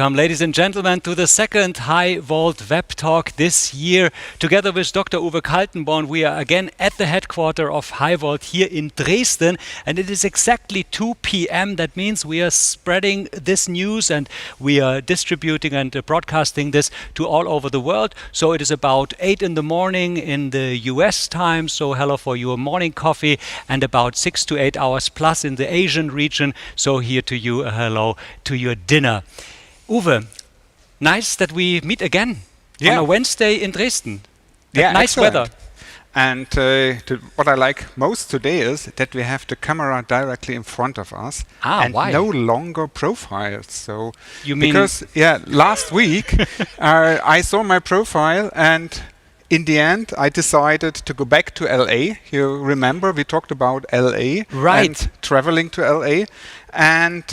welcome, ladies and gentlemen, to the second High Volt Web Talk this year. Together with Dr. Uwe Kaltenborn, we are again at the headquarters of High Volt here in Dresden, and it is exactly 2 p.m. That means we are spreading this news and we are distributing and broadcasting this to all over the world. So it is about 8 in the morning in the US time, so hello for your morning coffee, and about 6 to 8 hours plus in the Asian region. So here to you, a hello to your dinner. Uwe, nice that we meet again on a Wednesday in Dresden. Nice excellent. weather. And what I like most today is that we have the camera directly in front of us and why? no longer profiles. So You mean because last week I saw my profile, and in the end I decided to go back to LA. You remember we talked about LA and traveling to LA, and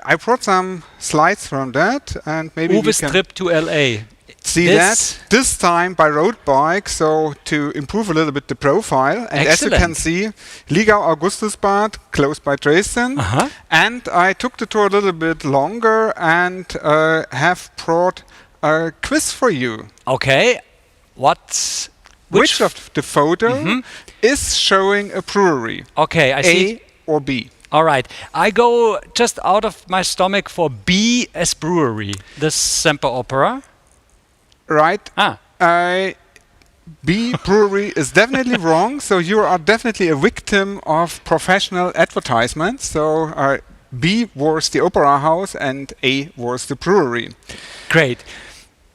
I brought some slides from that, and maybe Uwe's trip to LA. See that this time by road bike, so to improve a little bit the profile. And as you can see, Ligau Augustusbad, close by Dresden. And I took the tour a little bit longer and have brought a quiz for you. Okay, which of the photo is showing a brewery? Okay, I see. A or B? All right, I go just out of my stomach for B as brewery. The Semper Opera. Right. B, brewery, is definitely wrong. So you are definitely a victim of professional advertisement. So B was the opera house and A was the brewery. Great.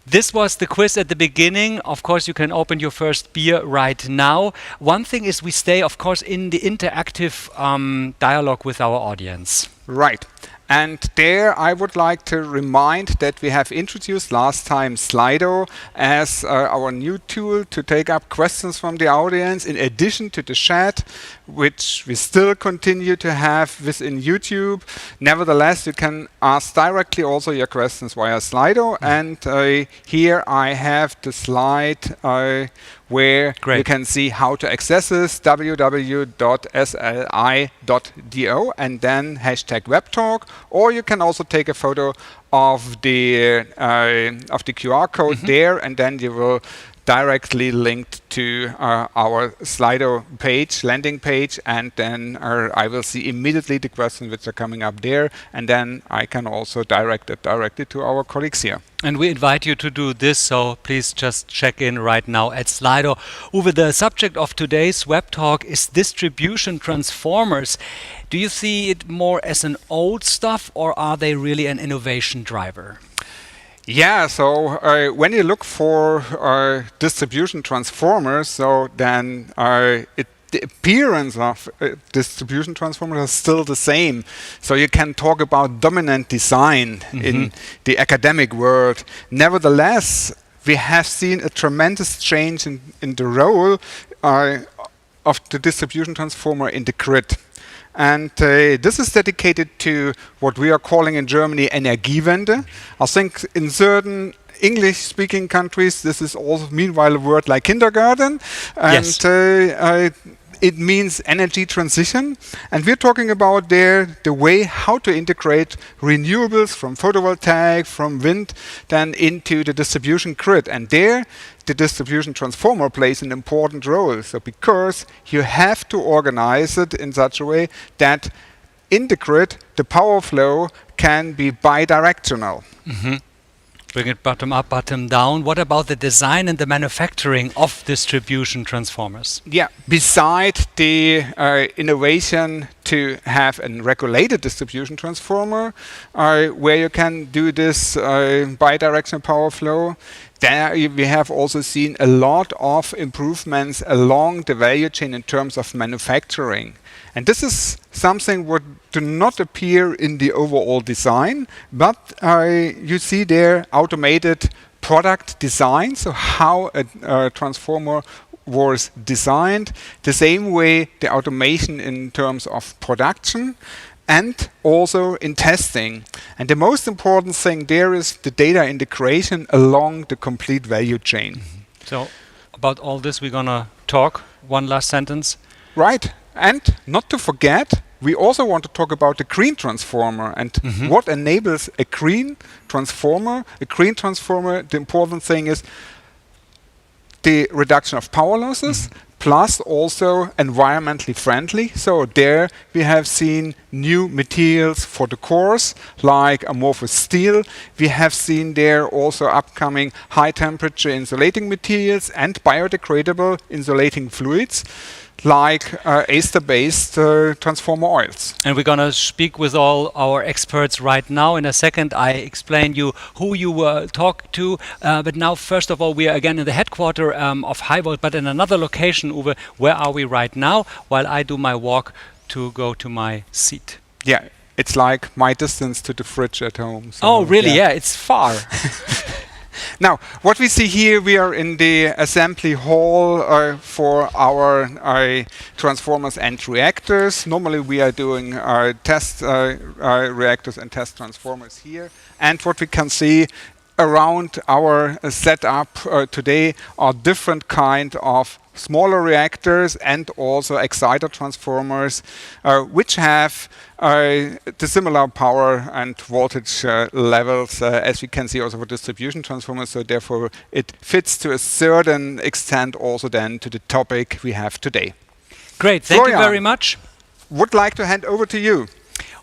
This was the quiz at the beginning. Of course, you can open your first beer right now. One thing is we stay, of course, in the interactive dialogue with our audience. Right. And there I would like to remind that we have introduced last time Slido as our new tool to take up questions from the audience, in addition to the chat, which we still continue to have within YouTube. Nevertheless, you can ask directly also your questions via Slido. And here I have the slide where you can see how to access this, www.sli.do, and then #webtalk. Or you can also take a photo of the QR code there, and then you will directly linked to our Slido page, landing page, and then I will see immediately the questions which are coming up there, and then I can also direct it directly to our colleagues here. And we invite you to do this, so please just check in right now at Slido. Uwe, the subject of today's web talk is distribution transformers. Do you see it more as an old stuff, or are they really an innovation driver? Yeah, so when you look for distribution transformers, so then the appearance of distribution transformers are still the same. So you can talk about dominant design in the academic world. Nevertheless, we have seen a tremendous change in the role of the distribution transformer in the grid. And this is dedicated to what we are calling in Germany Energiewende. I think in certain English-speaking countries, this is also meanwhile a word like kindergarten. And it means energy transition. And we're talking about there the way how to integrate renewables from photovoltaic, from wind, then into the distribution grid. And there, the distribution transformer plays an important role. So because you have to organize it in such a way that in the grid, the power flow can be bidirectional. Bring it bottom up, bottom down. What about the design and the manufacturing of distribution transformers? Yeah, beside the innovation to have a regulated distribution transformer, where you can do this bidirectional power flow, there we have also seen a lot of improvements along the value chain in terms of manufacturing. And this is something what do not appear in the overall design, but you see there automated product design, so how a transformer was designed, the same way the automation in terms of production and also in testing. And the most important thing there is the data integration along the complete value chain. So about all this we're gonna talk. One last sentence. Right. And not to forget, we also want to talk about the green transformer and what enables a green transformer. A green transformer, the important thing is the reduction of power losses, plus also environmentally friendly. So there we have seen new materials for the cores, like amorphous steel. We have seen there also upcoming high temperature insulating materials and biodegradable insulating fluids, like ester-based transformer oils. And we're going to speak with all our experts right now. In a second, I explain you who you talk to. But now, first of all, we are again in the headquarters of HIGHVOLT, but in another location. Uwe, where are we right now? While I do my walk to go to my seat. Yeah, it's like my distance to the fridge at home. So oh, really? Yeah, it's far. Now, what we see here, we are in the assembly hall for our transformers and reactors. Normally, we are doing test reactors and test transformers here. And what we can see around our setup today are different kind of smaller reactors and also exciter transformers, which have the similar power and voltage levels as we can see also for distribution transformers. So therefore, it fits to a certain extent also then to the topic we have today. Great, thank you very much. Would like to hand over to you.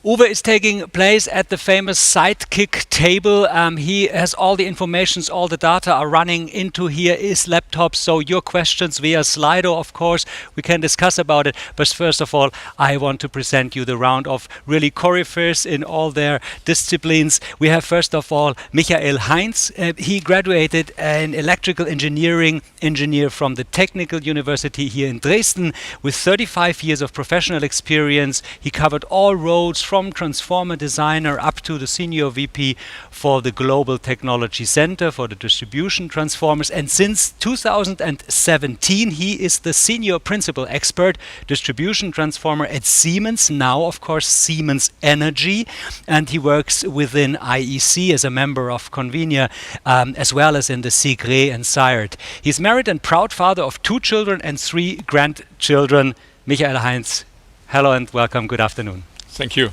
Uwe is taking place at the famous Sidekick table. He has all the informations, all the data are running into here, his laptop. So your questions via Slido, of course, we can discuss about it. But first of all, I want to present you the round of really coryphees in all their disciplines. We have first of all Michael Heinz. He graduated an electrical engineering engineer from the Technical University here in Dresden with 35 years of professional experience. He covered all roles from transformer designer up to the senior VP for the Global Technology Center for the distribution transformers. And since 2017, he is the senior principal expert distribution transformer at Siemens, now of course Siemens Energy. And he works within IEC as a member of Convenia, as well as in the SIGRE and SIRT. He's married and proud father of 2 children and 3 grandchildren. Michael Heinz, hello and welcome. Good afternoon. Thank you.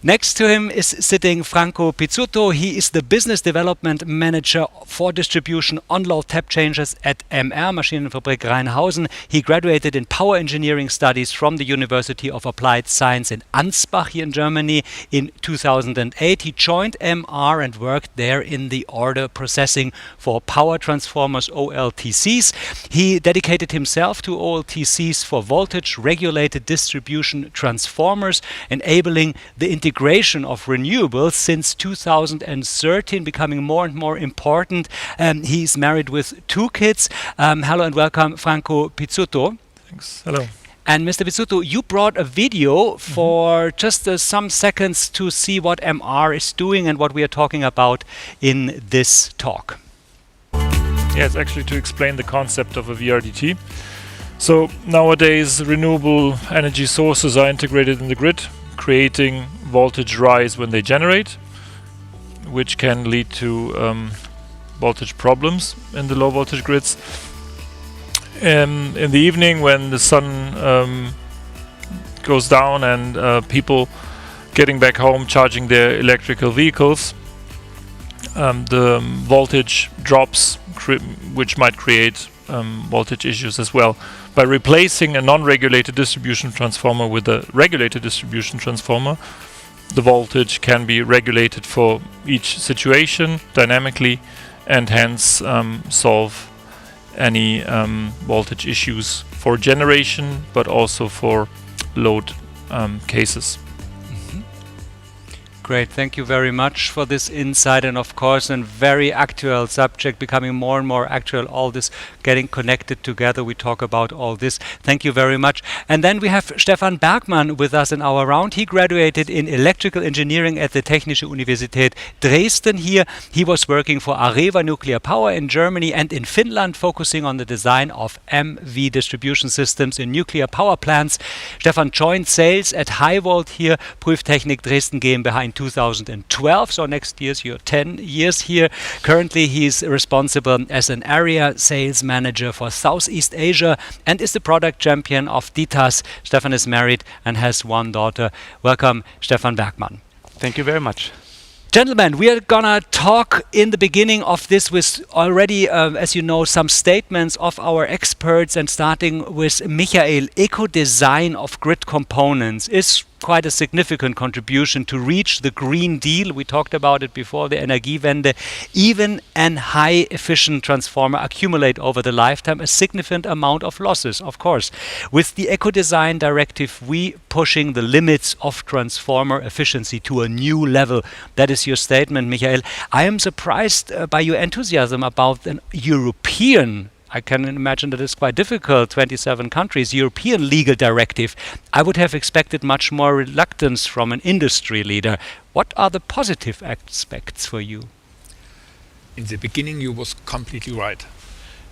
Next to him is sitting Franco Pizzutto. He is the business development manager for distribution on-load tap changers at MR, Maschinenfabrik Reinhausen. He graduated in power engineering studies from the University of Applied Science in Ansbach here in Germany in 2008. He joined MR and worked there in the order processing for power transformers, OLTCs. He dedicated himself to OLTCs for voltage regulated distribution transformers, enabling the integration of renewables since 2013, becoming more and more important. He's married with 2 kids. Hello and welcome, Franco Pizzutto. Thanks. Hello. And Mr. Pizzutto, you brought a video for just some seconds to see what MR is doing and what we are talking about in this talk. Yeah, it's actually to explain the concept of a VRDT. So nowadays, renewable energy sources are integrated in the grid, creating voltage rise when they generate, which can lead to voltage problems in the low voltage grids. In the evening, when the sun goes down and people getting back home charging their electrical vehicles, the voltage drops, which might create voltage issues as well. By replacing a non-regulated distribution transformer with a regulated distribution transformer, the voltage can be regulated for each situation dynamically and hence solve any voltage issues for generation but also for load cases. Great, thank you very much for this insight, and of course a very actual subject, becoming more and more actual, all this getting connected together. We talk about all this. Thank you very much. And then we have Stefan Bergmann with us in our round. He graduated in electrical engineering at the Technische Universität Dresden here. He was working for Areva Nuclear Power in Germany and in Finland, focusing on the design of MV distribution systems in nuclear power plants. Stefan joined sales at HIGHVOLT here, Prüftechnik Dresden GmbH in 2012, so next year's your 10 years here. Currently, he's responsible as an area sales manager for Southeast Asia and is the product champion of Ditas. Stefan is married and has one daughter. Welcome, Stefan Bergmann. Thank you very much. Gentlemen, we are gonna talk in the beginning of this with already, as you know, some statements of our experts, and starting with Michael. Eco-design of grid components is quite a significant contribution to reach the Green Deal. We talked about it before, the Energiewende. Even an high efficient transformer accumulate over the lifetime a significant amount of losses, of course. With the Eco-Design Directive, we pushing the limits of transformer efficiency to a new level. That is your statement, Michael. I am surprised by your enthusiasm about an European, I can imagine that it's quite difficult, 27 countries, European legal directive. I would have expected much more reluctance from an industry leader. What are the positive aspects for you? In the beginning, you was completely right.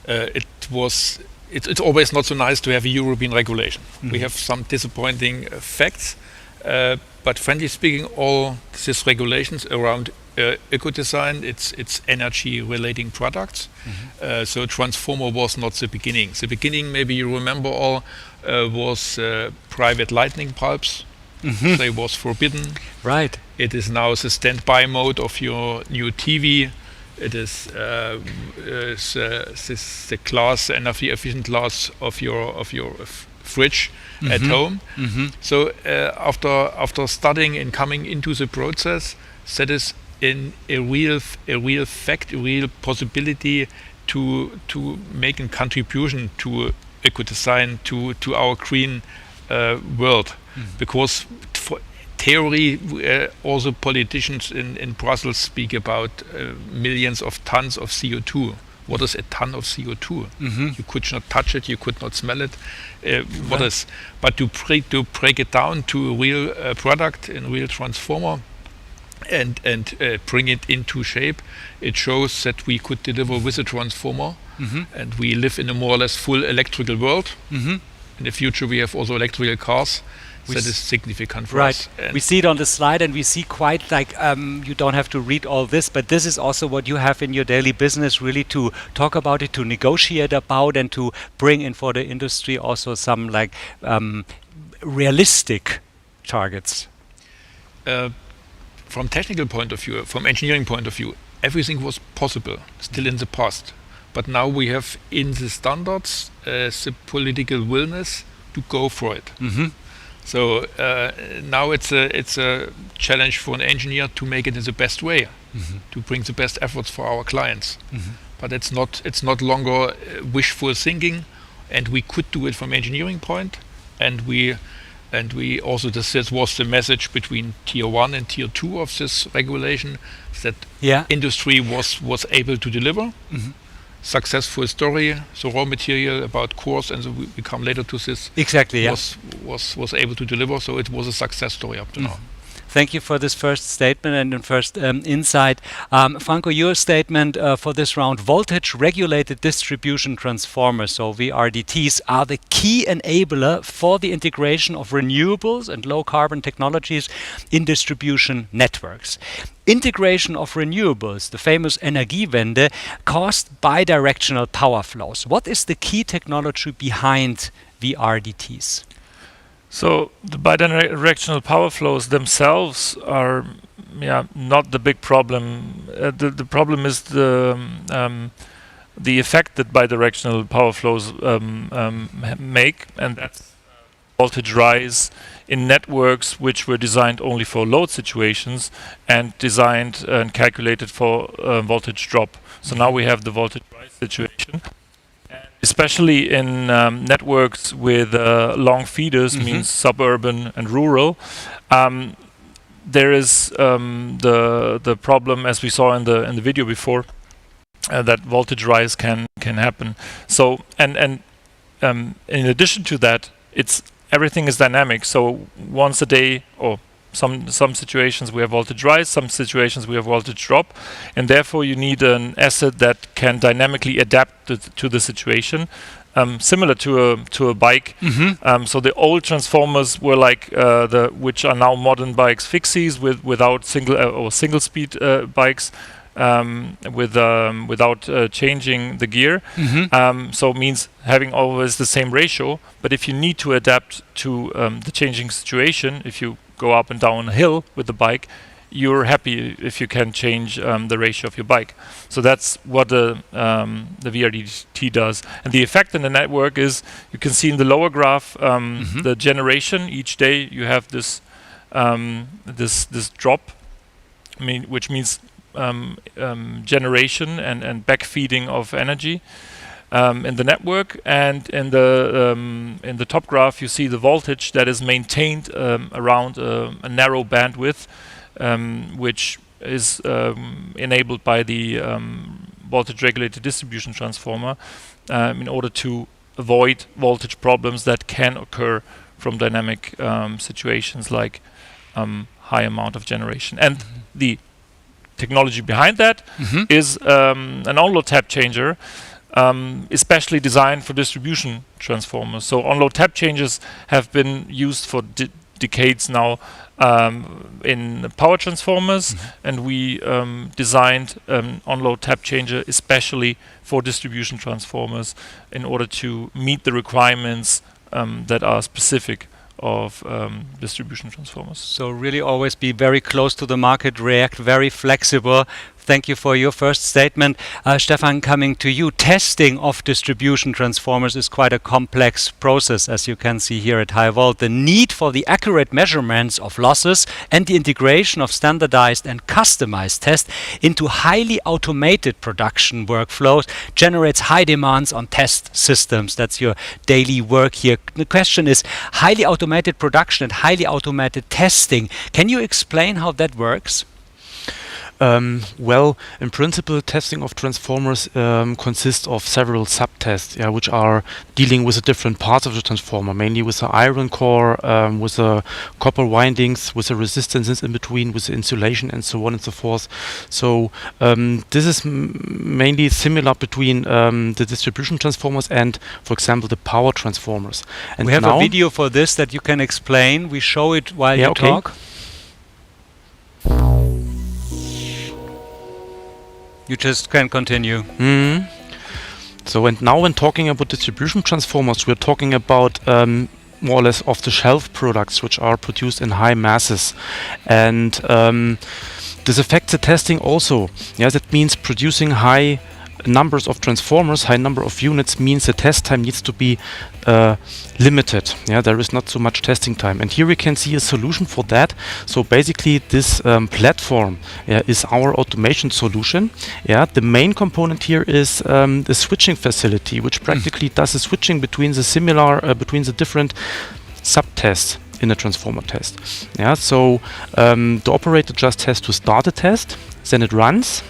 It's always not so nice to have a European regulation. We have some disappointing facts, but frankly speaking, all these regulations around eco-design, it's energy-relating products. So transformer was not the beginning. The beginning, maybe you remember all, was private lightning bulbs. They was forbidden. Right. It is now the standby mode of your new TV. It is the glass, energy efficient glass of your fridge at home. So after studying and coming into the process, that is in a real fact, a real possibility to make a contribution to eco-design, to our green world. Because for theory, also politicians in Brussels speak about millions of tons of CO2. What is a ton of CO2? You could not touch it, you could not smell it. What is? But to break it down to a real product, a real transformer, and bring it into shape, it shows that we could deliver with a transformer, and we live in a more or less full electrical world. In the future, we have also electrical cars. That is significant for us. We see it on the slide, and we see quite like, you don't have to read all this, but this is also what you have in your daily business, really to talk about it, to negotiate about, and to bring in for the industry also some like realistic targets. From technical point of view, from engineering point of view, everything was possible still in the past. But now we have in the standards the political willingness to go for it. So now it's a challenge for an engineer to make it in the best way, to bring the best efforts for our clients. But it's not longer wishful thinking, and we could do it from engineering point, and we also, this was the message between tier 1 and tier 2 of this regulation, that industry was able to deliver. Successful story, the raw material about cores, and we come later to this. Exactly, was able to deliver, so it was a success story up to now. Thank you for this first statement and the first insight. Franco, your statement for this round: voltage regulated distribution transformers, so VRDTs, are the key enabler for the integration of renewables and low carbon technologies in distribution networks. Integration of renewables, the famous Energiewende, caused bidirectional power flows. What is the key technology behind VRDTs? So the bidirectional power flows themselves are not the big problem. The problem is the effect that bidirectional power flows make, and that's voltage rise in networks which were designed only for load situations and designed and calculated for voltage drop. So now we have the voltage rise situation. Especially in networks with long feeders, means suburban and rural, there is the problem, as we saw in the video before, that voltage rise can happen. So and in addition to that, everything is dynamic. So once a day, or some situations we have voltage rise, some situations we have voltage drop, and therefore you need an asset that can dynamically adapt to the situation. similar to a bike. So the old transformers were like which are now modern bikes, fixies without single speed bikes. Without changing the gear, so it means having always the same ratio. But if you need to adapt to the changing situation, if you go up and down a hill with the bike, you're happy if you can change the ratio of your bike. So that's what the VRDT does. And the effect in the network is, you can see in the lower graph the generation. Each day you have this this drop, which means generation and backfeeding of energy in the network. And in the top graph you see the voltage that is maintained around a narrow bandwidth, which is enabled by the voltage regulated distribution transformer in order to avoid voltage problems that can occur from dynamic situations like high amount of generation. And the technology behind that is an on-load tap changer, especially designed for distribution transformers. So on-load tap changers have been used for decades now in power transformers, and we designed an on-load tap changer especially for distribution transformers in order to meet the requirements that are specific of distribution transformers. So really always be very close to the market, react very flexible. Thank you for your first statement. Stefan, coming to you, testing of distribution transformers is quite a complex process, as you can see here at HIGHVOLT. The need for the accurate measurements of losses and the integration of standardized and customized tests into highly automated production workflows generates high demands on test systems. That's your daily work here. The question is, highly automated production and highly automated testing. Can you explain how that works? Well, in principle, testing of transformers consists of several subtests, which are dealing with the different parts of the transformer, mainly with the iron core, with the copper windings, with the resistances in between, with the insulation, and so on and so forth. So this is mainly similar between the distribution transformers and, for example, the power transformers. And we have a video for this that you can explain. We show it while you talk. You just can continue. So, and now when talking about distribution transformers, we're talking about more or less off-the-shelf products which are produced in high masses. And this affects the testing also. That means producing high numbers of transformers, high number of units, means the test time needs to be limited. There is not so much testing time, and here we can see a solution for that. So basically this platform is our automation solution. The main component here is the switching facility, which practically does the switching between the between the different subtests in a transformer test. So the operator just has to start a test, then it runs.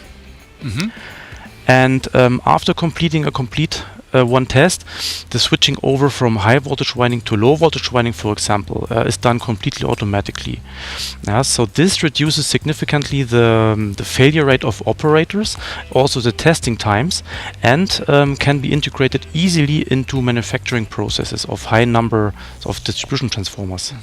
And after completing a complete one test, the switching over from high voltage winding to low voltage winding, for example, is done completely automatically. So this reduces significantly the failure rate of operators, also the testing times, and can be integrated easily into manufacturing processes of high number of distribution transformers.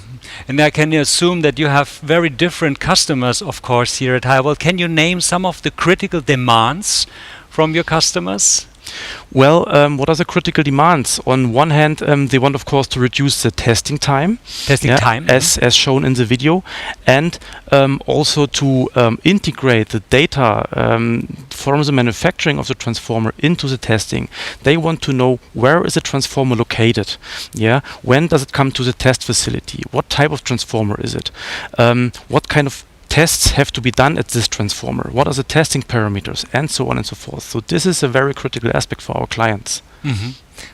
And I can assume that you have very different customers, of course, here at HIGHVOLT. Can you name some of the critical demands from your customers? Well, what are the critical demands? On one hand, they want, of course, to reduce the testing time. As shown in the video, and also to integrate the data from the manufacturing of the transformer into the testing. They want to know where is the transformer located. When does it come to the test facility? What type of transformer is it? What kind of tests have to be done at this transformer? What are the testing parameters? And so on and so forth. So this is a very critical aspect for our clients.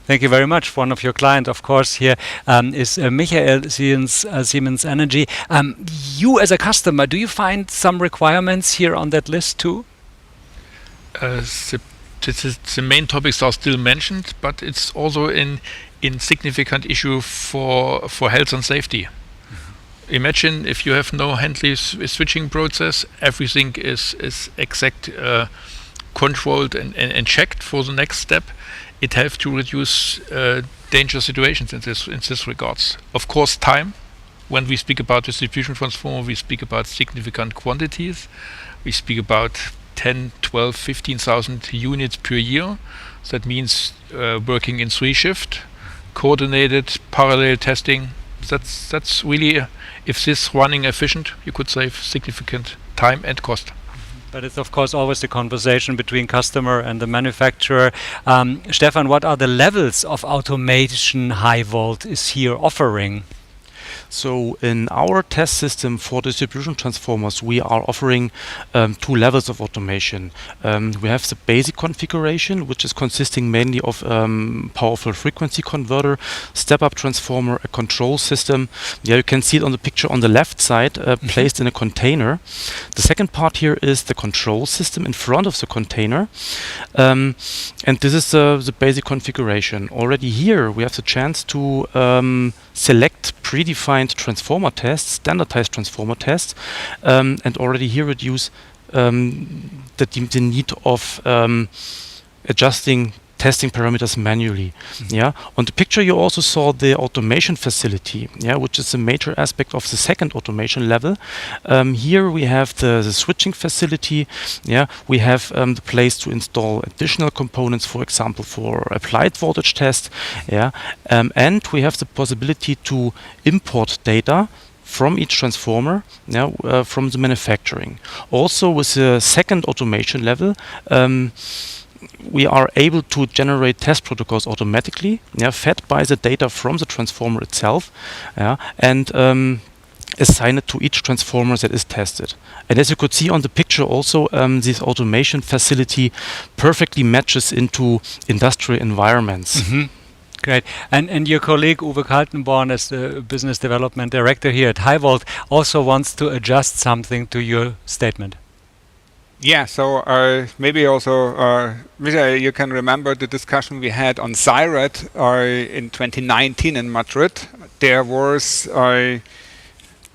Thank you very much. One of your clients, of course, here is Michael, Siemens Energy. You as a customer, do you find some requirements here on that list too? The main topics are still mentioned, but it's also an insignificant issue for health and safety. Imagine if you have no handling switching process, everything is exact controlled and checked for the next step. it helps to reduce danger situations in this regards. Of course, time. When we speak about distribution transformer, we speak about significant quantities. We speak about 10, 12, 15,000 units per year. So that means working in 3 shifts, coordinated parallel testing. That's really, if this running efficient, you could save significant time and cost. But it's of course always the conversation between customer and the manufacturer. Stefan, what are the levels of automation HIGHVOLT is here offering? So in our test system for distribution transformers, we are offering 2 levels of automation. We have the basic configuration, which is consisting mainly of powerful frequency converter, step-up transformer, a control system. Yeah, you can see it on the picture on the left side, placed in a container. The second part here is the control system in front of the container. And this is the basic configuration. Already here we have the chance to select predefined transformer tests, standardized transformer tests, and already here reduce the need of adjusting testing parameters manually. Yeah. On the picture you also saw the automation facility, which is a major aspect of the second automation level. Here we have the switching facility. We have the place to install additional components, for example, for applied voltage test. And we have the possibility to import data from each transformer, from the manufacturing. Also with the second automation level, we are able to generate test protocols automatically, fed by the data from the transformer itself, and assign it to each transformer that is tested. And as you could see on the picture also, this automation facility perfectly matches into industrial environments. Great. And your colleague Uwe Kaltenborn, as the Business Development Director here at HIGHVOLT, also wants to adjust something to your statement. Yeah, so maybe also, Michael, you can remember the discussion we had on CIRAD in 2019 in Madrid. There was,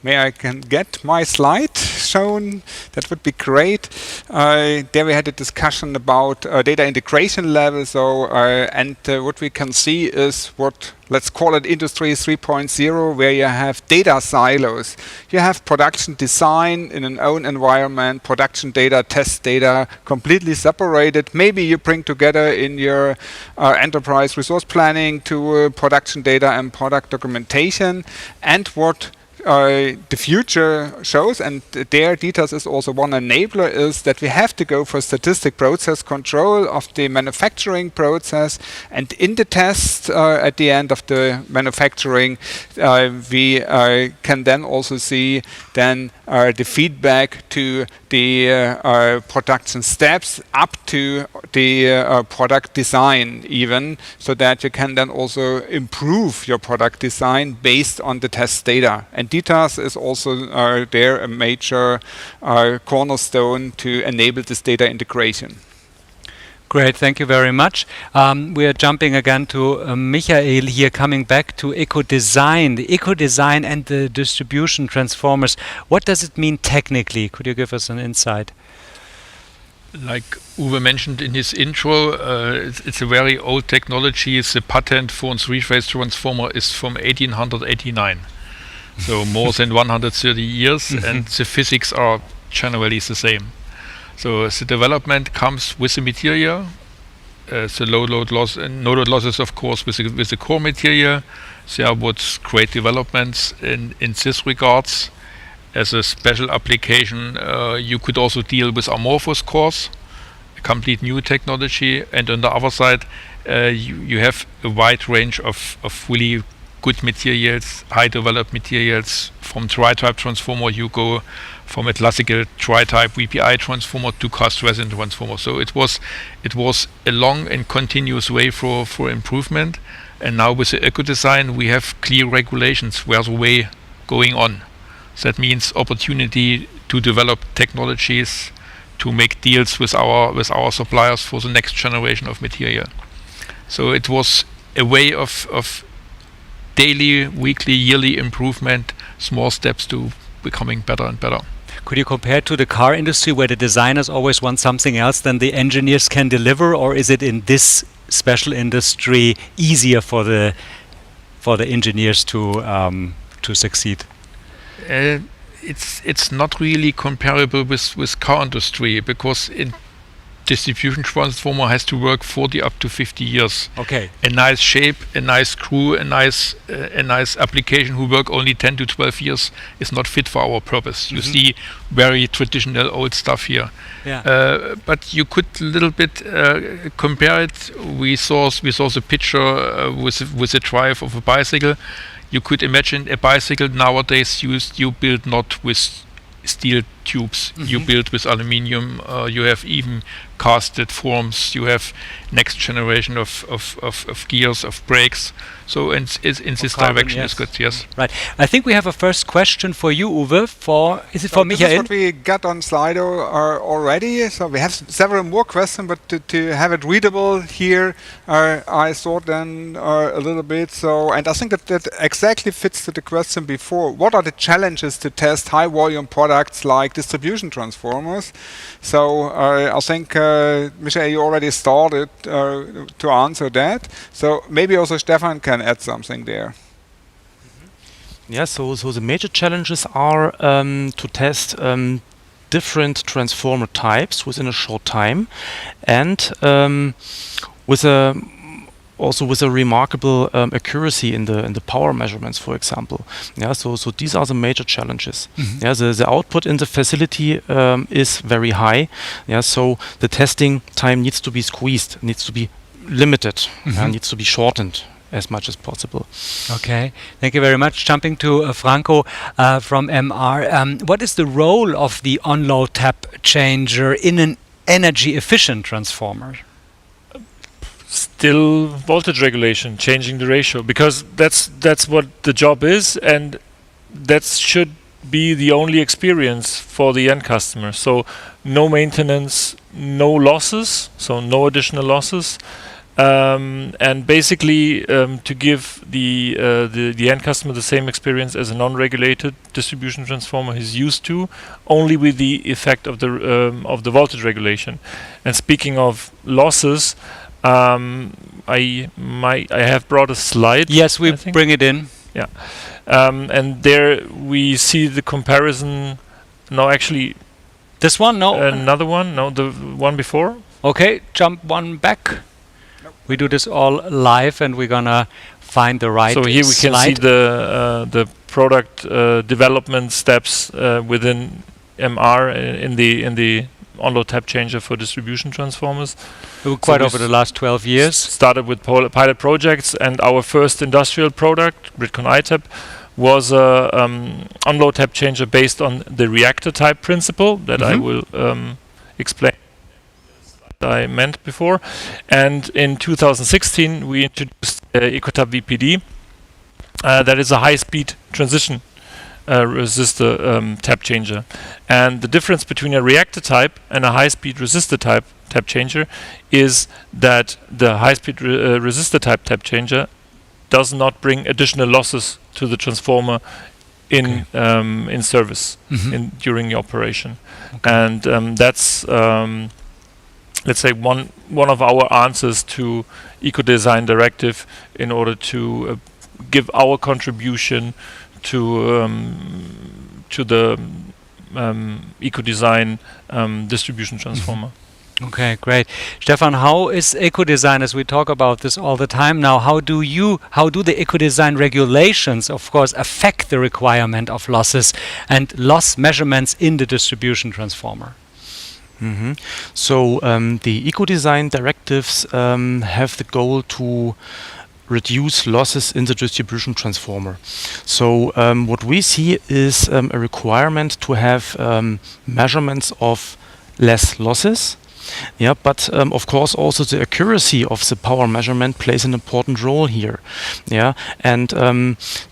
may I can get my slide shown? That would be great. There we had a discussion about data integration level. So, and what we can see is what, let's call it Industry 3.0, where you have data silos. You have production design in an own environment, production data, test data, completely separated. Maybe you bring together in your enterprise resource planning to production data and product documentation. And what the future shows, and there details is also one enabler, is that we have to go for statistic process control of the manufacturing process, and in the test at the end of the manufacturing we can then also see then the feedback to the production steps up to the product design even, so that you can then also improve your product design based on the test data. And DTAS is also there a major cornerstone to enable this data integration. Great, thank you very much. We are jumping again to Michael here, coming back to eco-design. The eco-design and the distribution transformers. What does it mean technically? Could you give us an insight? Like Uwe mentioned in his intro, it's a very old technology. The patent for a 3-phase transformer is from 1889. So more than 130 years, and the physics are generally the same. So the development comes with the material, the low load loss and no load losses, of course, with the core material. There was great developments in this regards. As a special application, you could also deal with amorphous cores, a complete new technology. And on the other side, you have a wide range of really good materials, high developed materials. From tri-type transformer, you go from a classical tri-type VPI transformer to cast resin transformer. So it was a long and continuous way for improvement. And now with the eco-design, we have clear regulations where's the way going on. So that means opportunity to develop technologies, to make deals with our suppliers for the next generation of material. So it was a way of daily, weekly, yearly improvement, small steps to becoming better and better. Could you compare to the car industry, where the designers always want something else than the engineers can deliver, or is it in this special industry easier for the engineers to succeed? It's not really comparable with car industry, because in distribution transformer has to work 40 up to 50 years. Okay. A nice shape, a nice screw, a nice application who work only 10 to 12 years is not fit for our purpose. You see very traditional old stuff here. Yeah. But you could a little bit compare it. We saw the picture with the drive of a bicycle. You could imagine a bicycle nowadays you build not with steel tubes, you build with aluminium, you have even casted forms, you have next generation of gears, of brakes. So in this carbon, direction yes. is good, yes. Right. I think we have a first question for you, Uwe. Is it for This is Michael? what we got on Slido already. So we have several more questions, but to have it readable here, I thought then a little bit. So, and I think that exactly fits to the question before. What are the challenges to test high volume products like distribution transformers? So I think Michael, you already started to answer that. So maybe also Stefan can add something there. Yeah, so the major challenges are to test different transformer types within a short time, and also with a remarkable accuracy in the power measurements, for example. Yeah, so these are the major challenges. Yeah, the output in the facility is very high. Yeah, so the testing time needs to be squeezed, needs to be limited, needs to be shortened as much as possible. Okay, thank you very much. Jumping to Franco from MR. What is the role of the on-load tap changer in an energy efficient transformer? Still voltage regulation, changing the ratio, because that's what the job is, and that should be the only experience for the end customer. So no maintenance, no losses, so no additional losses. And basically to give the end customer the same experience as a non-regulated distribution transformer is used to, only with the effect of the voltage regulation. And speaking of losses, I have brought a slide. Yes, we bring it in. Yeah, and there we see the comparison. No, actually, this one. No, another one. No, the one before. Okay, jump one back. We do this all live, and we're gonna find the right. So here we can see the product development steps within MR in the on-load tap changer for distribution transformers. Quite over the last 12 years. Started with pilot projects, and our first industrial product, Gridcon iTap, was a on-load tap changer based on the reactor type principle that I will explain. I meant before, and in 2016 we introduced EcoTap VPD. That is a high-speed transition resistor tap changer, and the difference between a reactor type and a high-speed resistor type tap changer is that the high-speed resistor type tap changer does not bring additional losses to the transformer in service during the operation, and that's let's say one of our answers to eco-design directive in order to give our contribution to the eco-design distribution transformer. Okay, great. Stefan, how is eco-design, as we talk about this all the time now, how do the eco-design regulations, of course, affect the requirement of losses and loss measurements in the distribution transformer? So the eco-design directives have the goal to reduce losses in the distribution transformer. So what we see is a requirement to have measurements of less losses. Yeah, but of course also the accuracy of the power measurement plays an important role here. Yeah, and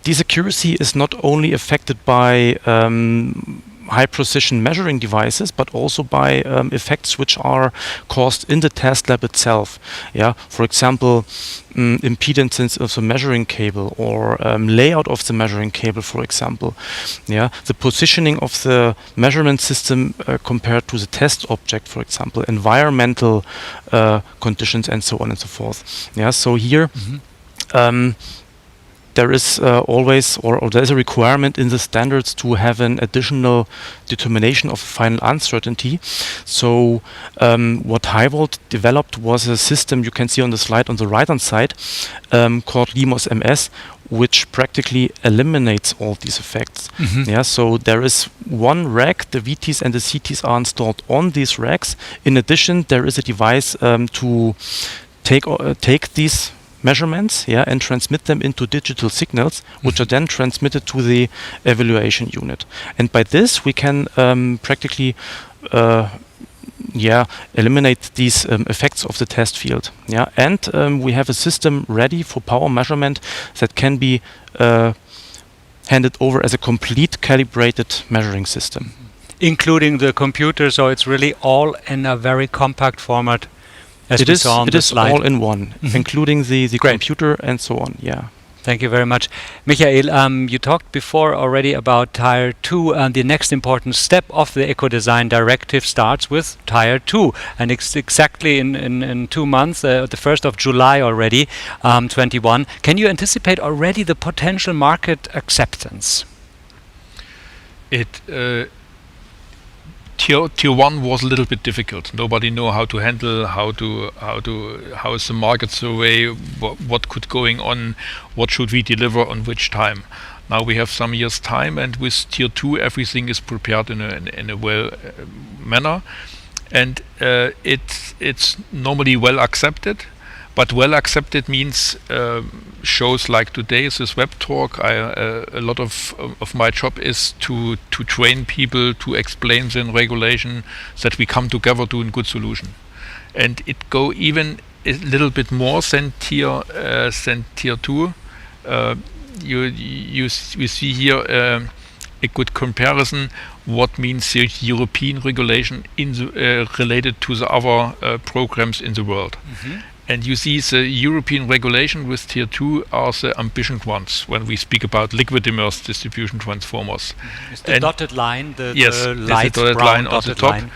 this accuracy is not only affected by high precision measuring devices, but also by effects which are caused in the test lab itself. Yeah, for example, impedances of the measuring cable, or layout of the measuring cable, for example. Yeah, the positioning of the measurement system compared to the test object, for example, environmental conditions, and so on and so forth. Yeah, so here. There is always, or there is a requirement in the standards to have an additional determination of final uncertainty. So what HIGHVOLT developed was a system you can see on the slide on the right hand side called LIMOS MS, which practically eliminates all these effects. Yeah, so there is one rack, the VTs and the CTs are installed on these racks. In addition, there is a device to take these measurements, yeah, and transmit them into digital signals, which are then transmitted to the evaluation unit. And by this, we can practically eliminate these effects of the test field. Yeah, and we have a system ready for power measurement that can be handed over as a complete calibrated measuring system, including the computer. So it's really all in a very compact format. As it we saw on it the is slide. all in one, including the computer and so on. Yeah. Thank you very much. Michael, you talked before already about Tier 2, and the next important step of the Eco-Design Directive starts with Tier 2. And exactly in 2 months, the 1st of July already, 21. Can you anticipate already the potential market acceptance? Tier 1 was a little bit difficult. Nobody know how to handle, how is the market survey, what could going on, what should we deliver on which time. Now we have some years time, and with Tier 2 everything is prepared in a well manner, and it's normally well accepted. But well accepted means shows like today's this web talk. A lot of my job is to train people, to explain the regulation, that we come together to a good solution. And it go even a little bit more than tier 2. You see here a good comparison. What means the European regulation in the, related to the other programs in the world. And you see the European regulation with Tier 2 are the ambition ones when we speak about liquid immersed distribution transformers. It's the dotted line, the light the dotted line on the top. Line.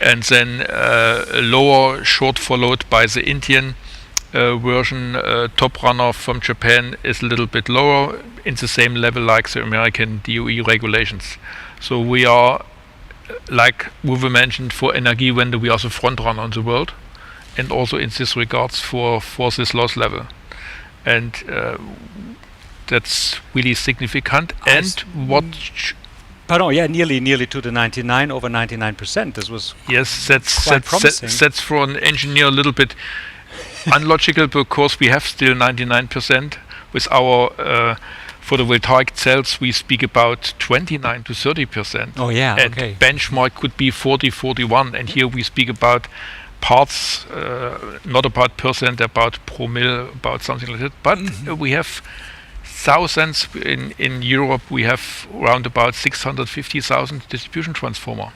And then lower, short followed by the Indian version. Top runner from Japan is a little bit lower, in the same level like the American DOE regulations. So we are, like Uwe mentioned, for Energiewende, we are the front runner in the world. And also in this regards for this loss level, and that's really significant. And what? Pardon, yeah, nearly to the 99, over 99%. This was that's for an engineer a little bit unlogical, because we have still 99% with our photovoltaic cells. We speak about 29 to 30%. Oh yeah, and okay. Benchmark could be 40, 41, and here we speak about parts, not about percent, about promille, about something like that. But we have thousands in Europe. We have around about 650,000 distribution transformer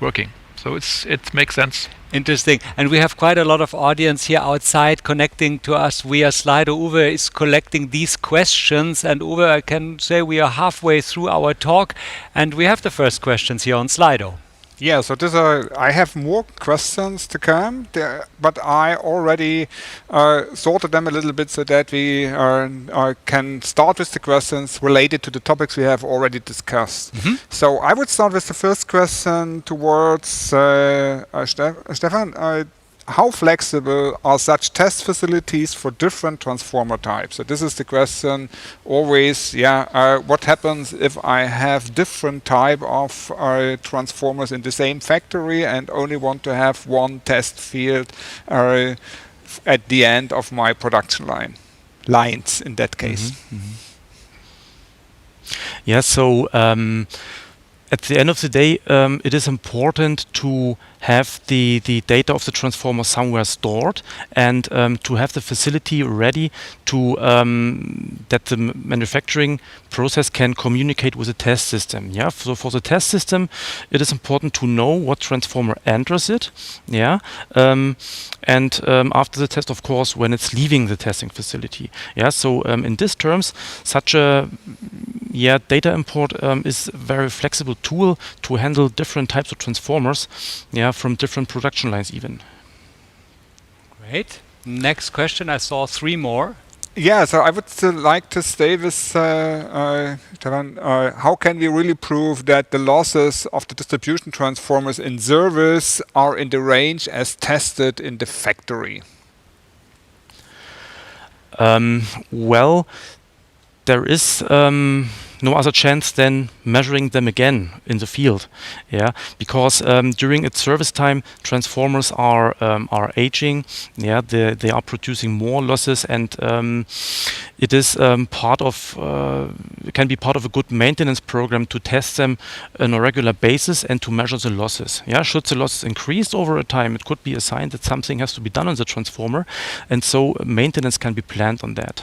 working. So it makes sense. Interesting. And we have quite a lot of audience here outside connecting to us via Slido. Uwe is collecting these questions, and Uwe, I can say we are halfway through our talk, and we have the first questions here on Slido. Yeah, so I have more questions to come, but I already sorted them a little bit so that we can start with the questions related to the topics we have already discussed. So I would start with the first question towards Stefan. How flexible are such test facilities for different transformer types? So this is the question always, what happens if I have different type of transformers in the same factory and only want to have one test field at the end of my production lines in that case? Yeah, so at the end of the day, it is important to have the data of the transformer somewhere stored and to have the facility ready to that the manufacturing process can communicate with the test system. Yeah, so for the test system, it is important to know what transformer enters it. Yeah, and after the test, of course, when it's leaving the testing facility. Yeah, so in these terms, such a data import is a very flexible tool to handle different types of transformers, from different production lines even. Great. Next question. I saw 3 more. Yeah, so I would still like to stay with Stefan. How can we really prove that the losses of the distribution transformers in service are in the range as tested in the factory? Well, there is no other chance than measuring them again in the field, because during its service time, transformers are aging, they are producing more losses, and it is can be part of a good maintenance program to test them on a regular basis and to measure the losses. Should the losses increase over a time, it could be a sign that something has to be done on the transformer, and so maintenance can be planned on that.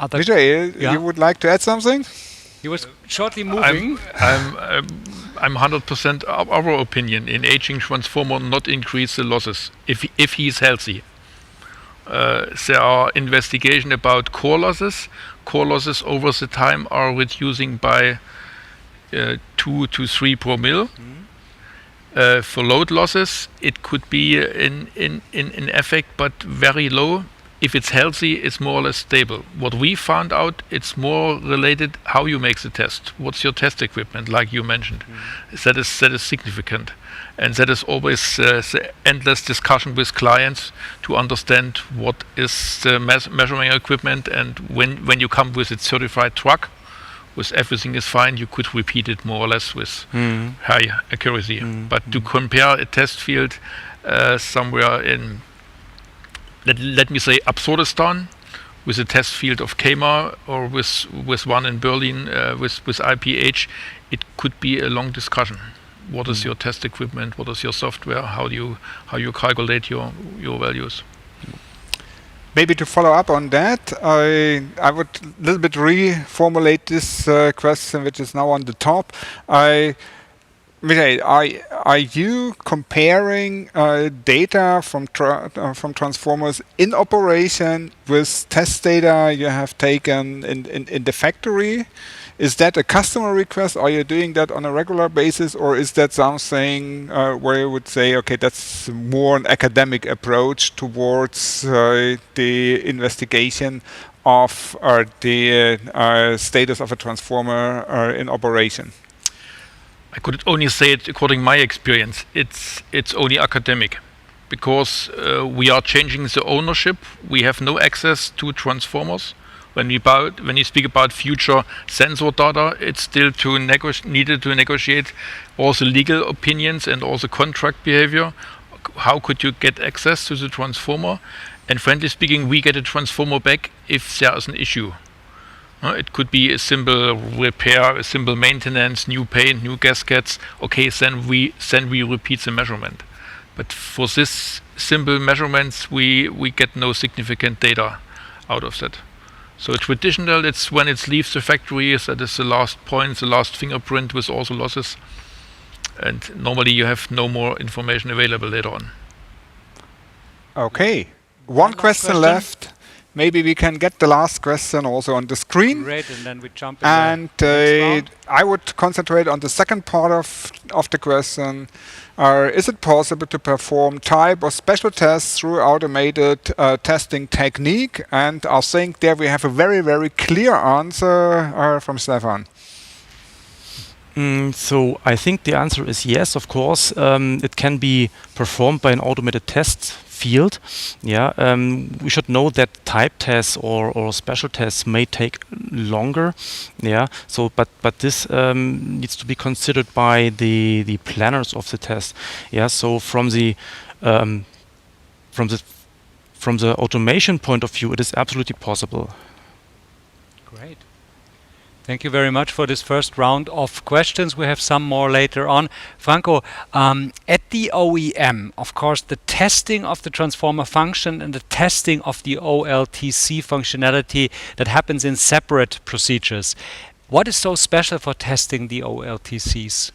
Vijay, you would like to add something? He was shortly moving. I'm 100% of our opinion. In aging transformer, not increase the losses if he is healthy. There are investigation about core losses. Core losses over the time are reducing by 2 to 3 per mil. For load losses, it could be in effect, but very low. If it's healthy, it's more or less stable. What we found out, it's more related how you make the test. What's your test equipment, like you mentioned? That is significant. And that is always the endless discussion with clients to understand what is the measuring equipment, and when you come with a certified truck, with everything is fine, you could repeat it more or less with high accuracy. But to compare a test field somewhere in, let me say, Absurdistan, with a test field of Kema, or with one in Berlin with IPH, it could be a long discussion. What is your test equipment? What is your software? How you calculate your values? Maybe to follow up on that, I would a little bit reformulate this question, which is now on the top. Vijay, are you comparing data from transformers in operation with test data you have taken in the factory? Is that a customer request? Are you doing that on a regular basis, or is that something where you would say, okay, that's more an academic approach towards the investigation of the status of a transformer in operation? I could only say it according to my experience. It's only academic, because we are changing the ownership. We have no access to transformers. When you speak about future sensor data, it's still needed to negotiate all the legal opinions and all the contract behavior. How could you get access to the transformer? And frankly speaking, we get a transformer back if there is an issue. It could be a simple repair, a simple maintenance, new paint, new gaskets. Okay, then we repeat the measurement. But for this simple measurements, we get no significant data out of that. So traditional, it's when it leaves the factory, that is the last point, the last fingerprint with all the losses. And normally you have no more information available later on. Okay, one question left. Maybe we can get the last question also on the screen. Great, and then we jump in. And I would concentrate on the second part of the question. Is it possible to perform type or special tests through automated testing technique? And I think there we have a very, very clear answer from Stefan. So I think the answer is yes, of course. It can be performed by an automated test field. We should know that type tests or special tests may take longer. So but this needs to be considered by the planners of the test. So from the automation point of view, it is absolutely possible. Great. Thank you very much for this first round of questions. We have some more later on. Franco, at the OEM, of course, the testing of the transformer function and the testing of the OLTC functionality, that happens in separate procedures. What is so special for testing the OLTCs?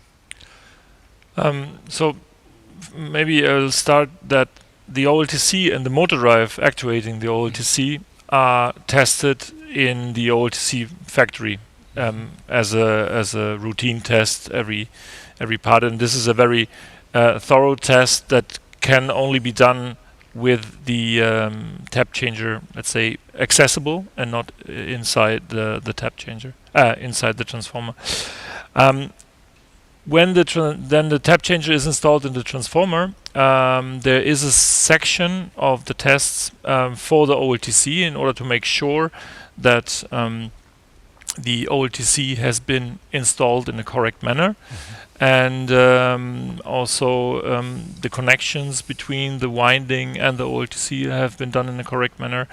So maybe I'll start that the OLTC and the motor drive actuating the OLTC are tested in the OLTC factory as a routine test every part, and this is a very thorough test that can only be done with the tap changer, let's say, accessible and not inside the tap changer, inside the transformer. When then the tap changer is installed in the transformer, there is a section of the tests for the OLTC in order to make sure that the OLTC has been installed in the correct manner, and also the connections between the winding and the OLTC have been done in the correct manner,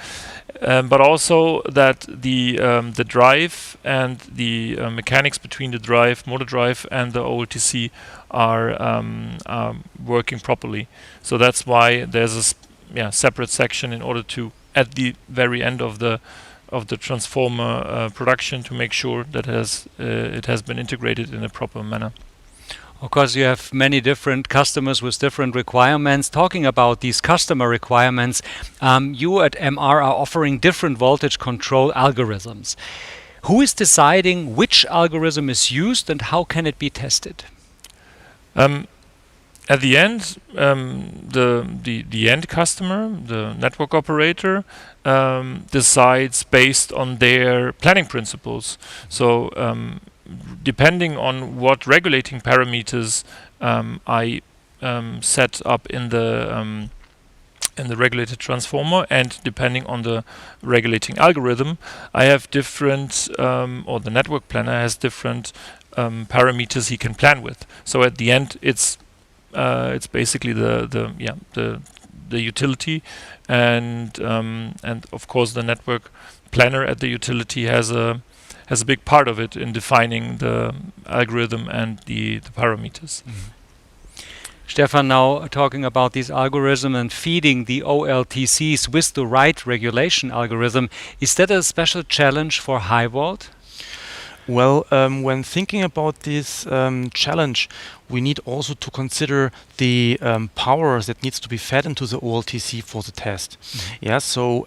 but also that the drive and the mechanics between the motor drive and the OLTC are working properly. So that's why there's a separate section in order to, at the very end of the transformer production, to make sure that it has been integrated in a proper manner. Of course, you have many different customers with different requirements. Talking about these customer requirements, you at MR are offering different voltage control algorithms. Who is deciding which algorithm is used and how can it be tested? At the end, the end customer, the network operator, decides based on their planning principles. So depending on what regulating parameters I set up in the regulated transformer, and depending on the regulating algorithm, I have different, or the network planner has different parameters he can plan with. So at the end, it's basically the utility, and of course the network planner at the utility has a big part of it in defining the algorithm and the parameters. Stefan, now talking about these algorithms and feeding the OLTCs with the right regulation algorithm, is that a special challenge for HIGHVOLT? Well, when thinking about this challenge, we need also to consider the power that needs to be fed into the OLTC for the test. Yeah, so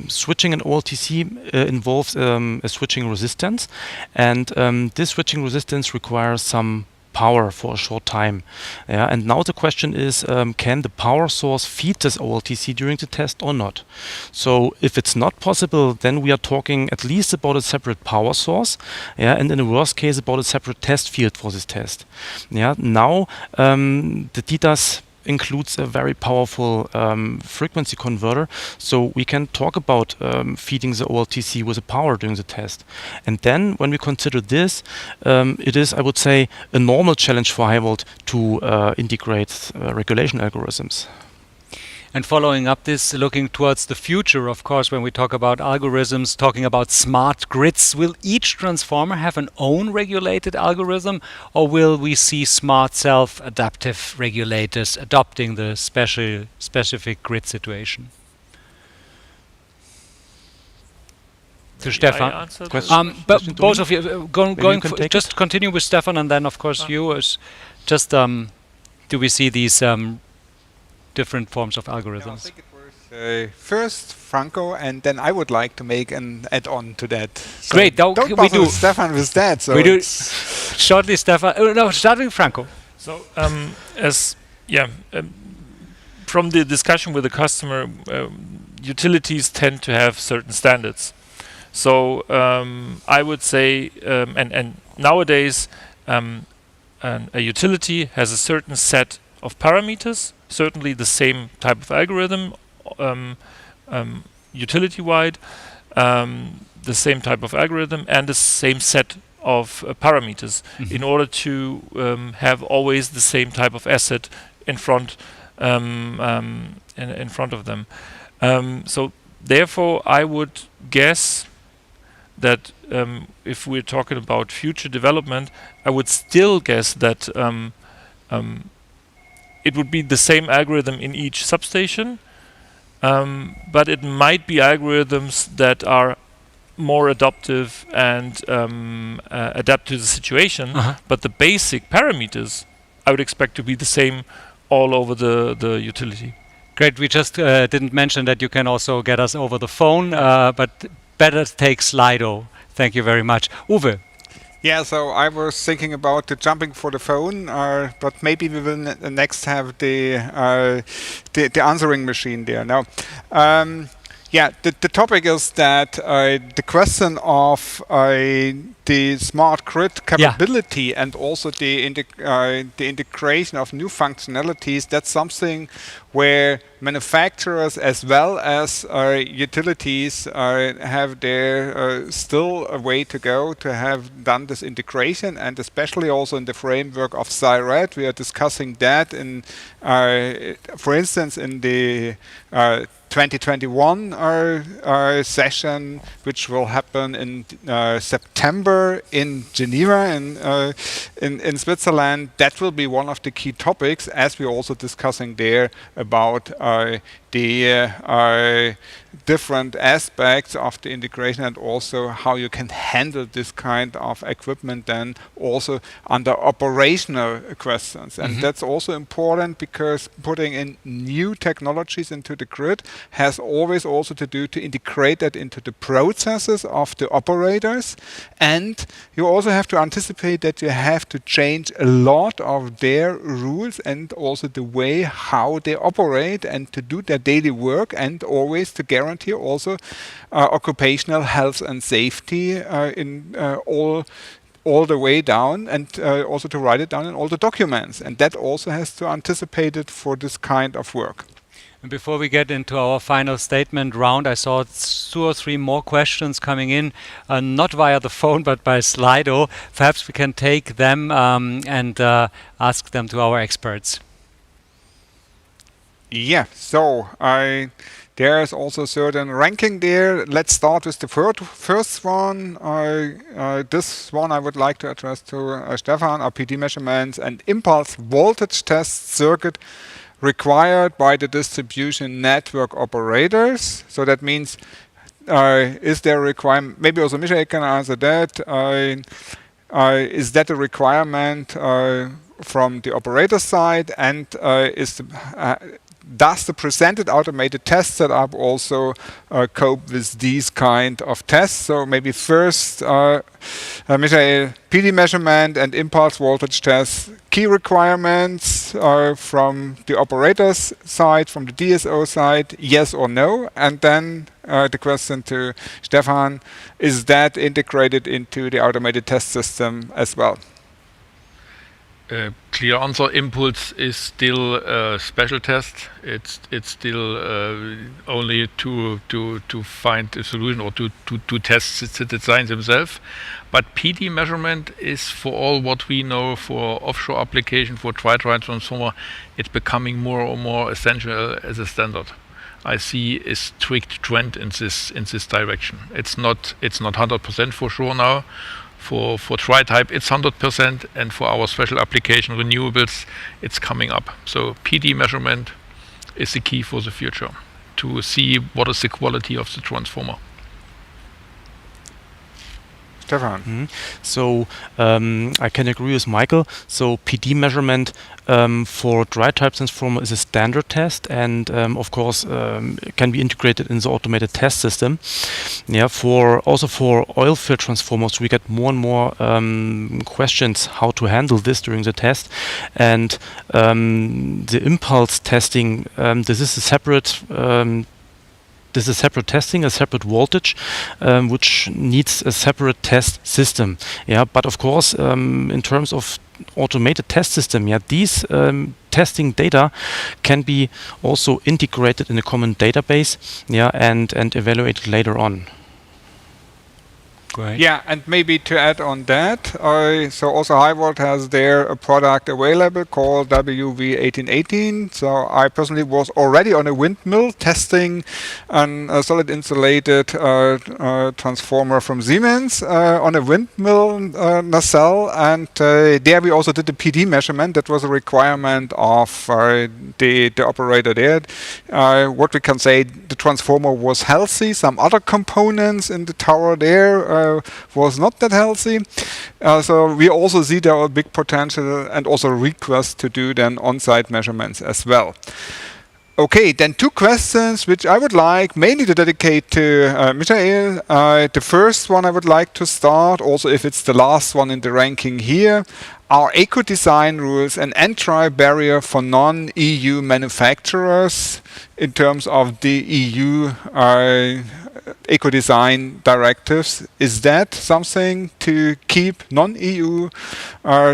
switching an OLTC involves a switching resistance, and this switching resistance requires some power for a short time. Yeah, and now the question is, can the power source feed this OLTC during the test or not? So if it's not possible, then we are talking at least about a separate power source, yeah, and in the worst case about a separate test field for this test. Yeah, now the DDAS includes a very powerful frequency converter, so we can talk about feeding the OLTC with a power during the test. And then when we consider this, it is, I would say, a normal challenge for HIGHVOLT to integrate regulation algorithms. And following up this, looking towards the future, of course, when we talk about algorithms, talking about smart grids, will each transformer have an own regulated algorithm, or will we see smart self-adaptive regulators adopting the specific grid situation? To Stefan. But both of you, just continue with Stefan, and then, of course, you. Do we see these different forms of algorithms? I think it was first Franco, and then I would like to make an add-on to that. So great, don't we do. Stefan with that. So we do shortly, Stefan. No, starting Franco. So from the discussion with the customer, utilities tend to have certain standards. So I would say, and nowadays, a utility has a certain set of parameters, certainly the same type of algorithm, utility-wide, the same type of algorithm, and the same set of parameters in order to have always the same type of asset in front in front of them. So therefore, I would guess that if we're talking about future development, I would still guess that it would be the same algorithm in each substation, but it might be algorithms that are more adaptive and adapt to the situation. But the basic parameters I would expect to be the same all over the utility. Great. We just didn't mention that you can also get us over the phone, but better take Slido. Thank you very much. Uwe. Yeah, so I was thinking about the jumping for the phone, but maybe we will next have the answering machine there. Now, yeah, the topic is that the question of the smart grid capability and also the integration of new functionalities, that's something where manufacturers as well as utilities have their still a way to go to have done this integration, and especially also in the framework of SIRAD. We are discussing that in, for instance, in the 2021 session, which will happen in September in Geneva in Switzerland. That will be one of the key topics, as we're also discussing there about the different aspects of the integration and also how you can handle this kind of equipment then also under operational questions. And that's also important, because putting in new technologies into the grid has always also to do to integrate that into the processes of the operators. And you also have to anticipate that you have to change a lot of their rules and also the way how they operate and to do their daily work, and always to guarantee also occupational health and safety in all the way down, and also to write it down in all the documents. And that also has to anticipate it for this kind of work. And before we get into our final statement round, I saw 2 or 3 more questions coming in, not via the phone, but by Slido. Perhaps we can take them and ask them to our experts. Yeah, so there's also certain ranking there. Let's start with the first one. This one I would like to address to Stefan. Are PD measurements and impulse voltage test circuit required by the distribution network operators? So that means, is there a requirement? Maybe also Michael can answer that. Is that a requirement from the operator side, and does the presented automated test setup also cope with these kind of tests? So maybe first, Michael, PD measurement and impulse voltage tests, key requirements from the operator's side, from the DSO side, yes or no? And then the question to Stefan, is that integrated into the automated test system as well? Clear answer. Impulse is still a special test. It's still only to find a solution or to test the designs themselves. But PD measurement is, for all what we know, for offshore application, for tri-drive transformer, it's becoming more and more essential as a standard. I see a strict trend in this direction. It's not 100% for sure now. For tri-type, it's 100%, and for our special application renewables, it's coming up. So PD measurement is the key for the future, to see what is the quality of the transformer. Stefan. So I can agree with Michael. So PD measurement for dry type transformer is a standard test, and of course can be integrated in the automated test system. Yeah, for oil field transformers, we get more and more questions how to handle this during the test, and the impulse testing. This is a separate. This is separate testing, a separate voltage, which needs a separate test system. Yeah, but of course, in terms of automated test system, yeah, these testing data can be also integrated in a common database, yeah, and evaluated later on. Great. Yeah, and maybe to add on that, so also HIGHVOLT has there a product available called WV1818. So I personally was already on a windmill testing a solid insulated transformer from Siemens on a windmill nacelle, and there we also did the PD measurement. That was a requirement of the operator there. What we can say, the transformer was healthy. Some other components in the tower there was not that healthy. So we also see there a big potential and also request to do then on-site measurements as well. Okay, then two questions which I would like mainly to dedicate to Michael. The first one I would like to start, also if it's the last one in the ranking here. Are eco-design rules an entry barrier for non-EU manufacturers in terms of the EU eco-design directives? Is that something to keep non-EU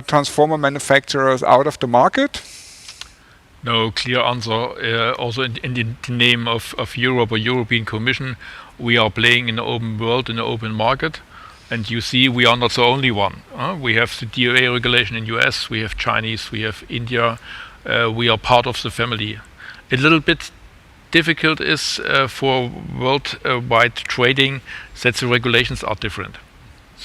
transformer manufacturers out of the market? No, clear answer. Also in the name of Europe or European Commission, we are playing in the open world, in the open market. And you see, we are not the only one. We have the DOA regulation in US, we have Chinese, we have India. We are part of the family. A little bit difficult is for worldwide trading that the regulations are different.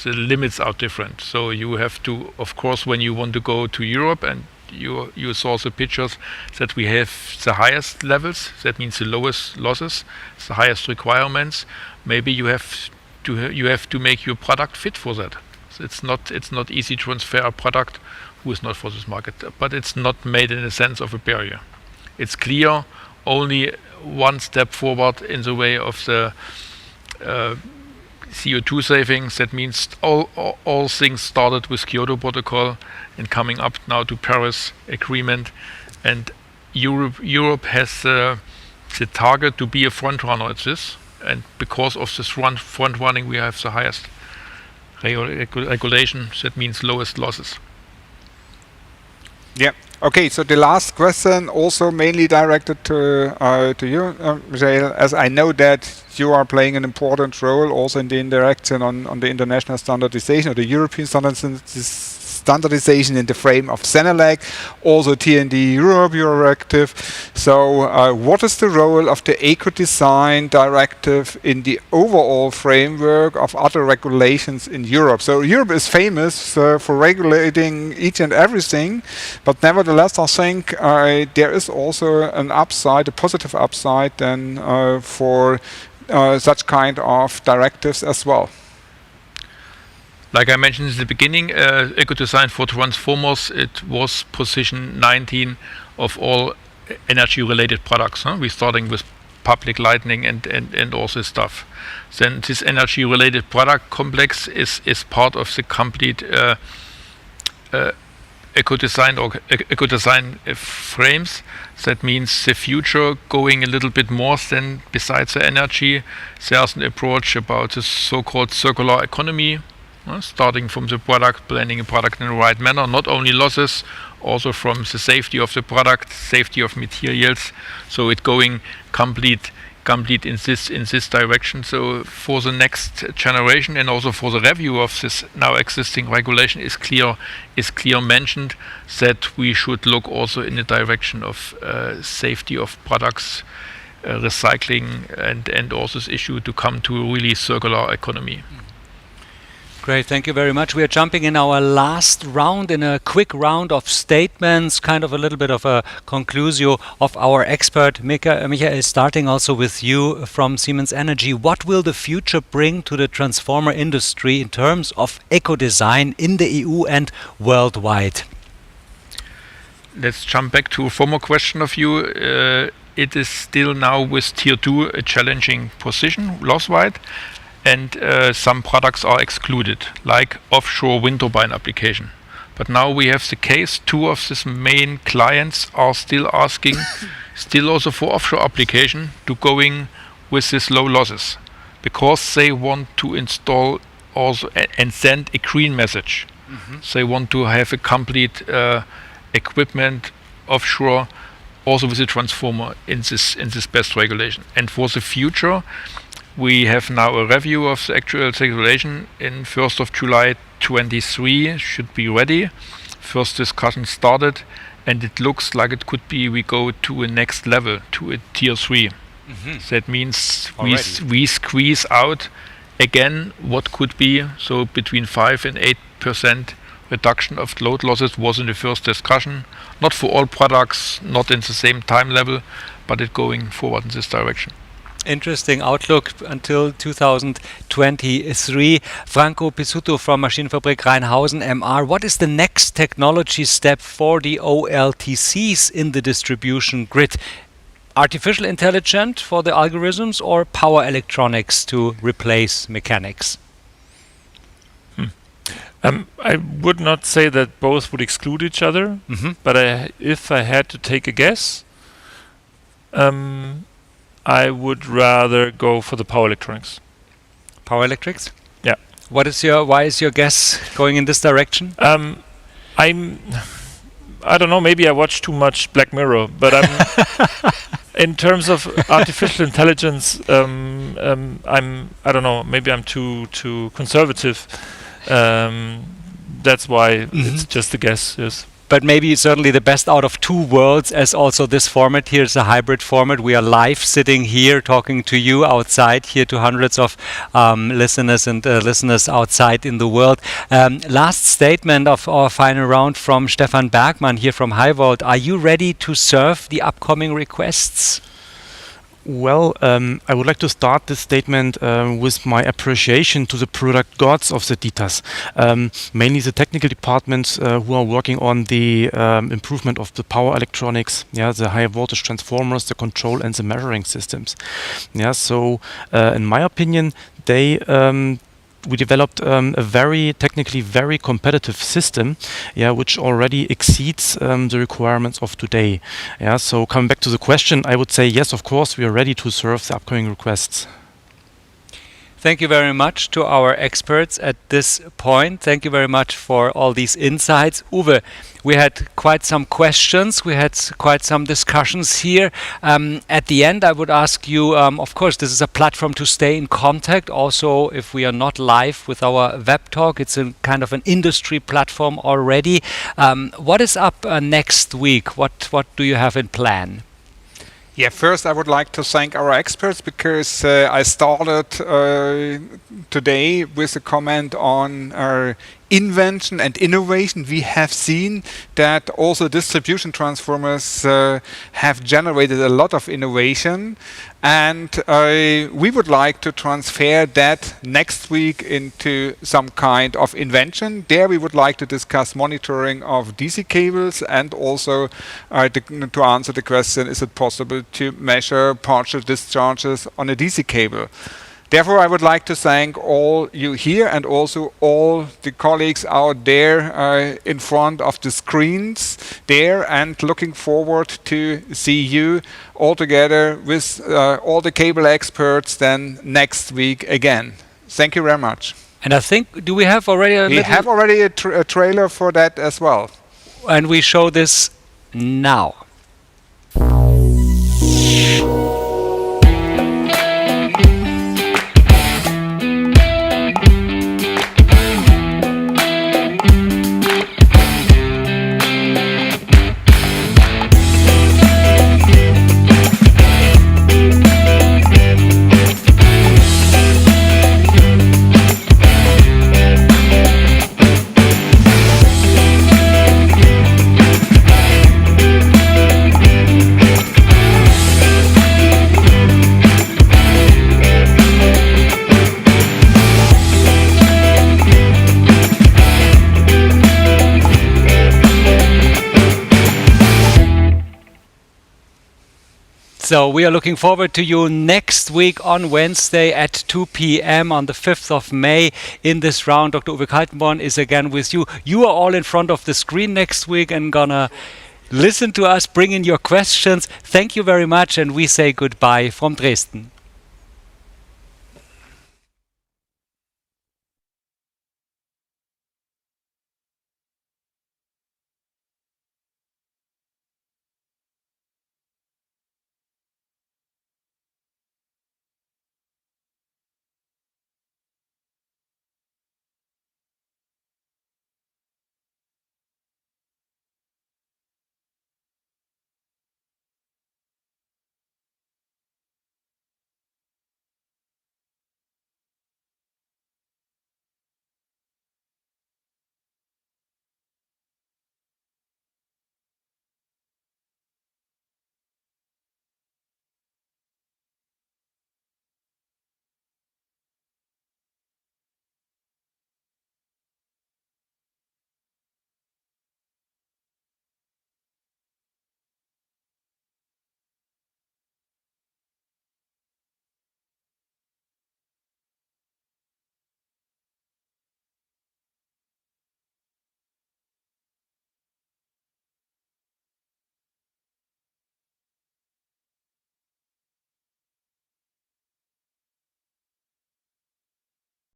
The limits are different. So you have to, of course, when you want to go to Europe, and you saw the pictures that we have the highest levels, that means the lowest losses, the highest requirements. Maybe you have to make your product fit for that. So it's not easy to transfer a product who is not for this market, but it's not made in the sense of a barrier. It's clear, only one step forward in the way of the CO2 savings. That means all things started with Kyoto Protocol and coming up now to Paris Agreement, and Europe has the target to be a front runner at this. And because of this front running, we have the highest regulation. That means lowest losses. Yeah. Okay. So the last question, also mainly directed to you, Michael, as I know that you are playing an important role also in the interaction on the international standardization or the European standardization in the frame of Senelec, also T&D Europe you are active. So what is the role of the eco-design directive in the overall framework of other regulations in Europe? So Europe is famous for regulating each and everything, but nevertheless I think there is also an upside, a positive upside then for such kind of directives as well. Like I mentioned in the beginning, eco-design for transformers, it was position 19 of all energy-related products. We're starting with public lighting and all this stuff. Then this energy-related product complex is part of the complete eco-design or eco-design frames. That means the future going a little bit more than besides the energy. There's an approach about the so-called circular economy. Starting from the product, blending a product in the right manner, not only losses, also from the safety of the product, safety of materials. So it going complete in this direction. So for the next generation and also for the review of this now existing regulation is clear mentioned that we should look also in the direction of safety of products, recycling, and also this issue to come to a really circular economy. Great, thank you very much. We are jumping in our last round, in a quick round of statements, kind of a little bit of a conclusio of our expert. Michael, starting also with you from Siemens Energy. What will the future bring to the transformer industry in terms of eco-design in the EU and worldwide? Let's jump back to a former question of you. It is still now with Tier 2 a challenging position, loss-wide. And some products are excluded, like offshore wind turbine application. But now we have the case, two of these main clients are still asking, still also for offshore application, to going with these low losses, because they want to install also and send a green message. They want to have a complete equipment offshore, also with a transformer in this best regulation. And for the future, We have now a review of the actual situation in 1st of July 23 should be ready. First discussion started, and it looks like it could be we go to a next level, to a tier 3. That means we squeeze out again what could be, so between 5 and 8% reduction of load losses was in the first discussion. Not for all products, not in the same time level, but it going forward in this direction. Interesting outlook until 2023. Franco Pizzutto from Maschinenfabrik Reinhausen MR. What is the next technology step for the OLTCs in the distribution grid? Artificial intelligence for the algorithms or power electronics to replace mechanics? I would not say that both would exclude each other, but if I had to take a guess, I would rather go for the power electronics. Power electrics? Yeah. Why is your guess going in this direction? I don't know, maybe I watch too much Black Mirror, but in terms of artificial intelligence, I don't know, maybe I'm too conservative. That's why it's just a guess, yes. But maybe certainly the best out of two worlds, as also this format here is a hybrid format. We are live sitting here talking to you outside here to hundreds of listeners and listeners outside in the world. Last statement of our final round from Stefan Bergmann here from HIGHVOLT. Are you ready to serve the upcoming requests? Well, I would like to start this statement with my appreciation to the product gods of the DITAs, mainly the technical departments who are working on the improvement of the power electronics, the high voltage transformers, the control and the measuring systems. So in my opinion, we developed a very technically very competitive system, which already exceeds the requirements of today. So coming back to the question, I would say yes, of course, we are ready to serve the upcoming requests. Thank you very much to our experts at this point. Thank you very much for all these insights. Uwe, we had quite some questions. We had quite some discussions here. At the end, I would ask you, of course, this is a platform to stay in contact. Also, if we are not live with our web talk, it's a kind of an industry platform already. What is up next week? What do you have in plan? Yeah, first I would like to thank our experts because I started today with a comment on our invention and innovation. We have seen that also distribution transformers have generated a lot of innovation, and we would like to transfer that next week into some kind of invention. There we would like to discuss monitoring of DC cables and also to answer the question, is it possible to measure partial discharges on a DC cable? Therefore, I would like to thank all you here and also all the colleagues out there in front of the screens there, and looking forward to see you all together with all the cable experts then next week again. Thank you very much. And I think, do we have already We have already a trailer for that as well. And we show this now. So we are looking forward to you next week on Wednesday at 2 p.m. on the 5th of May in this round. Dr. Uwe Kaltenborn is again with you. You are all in front of the screen next week and gonna listen to us, bring in your questions. Thank you very much, and we say goodbye from Dresden.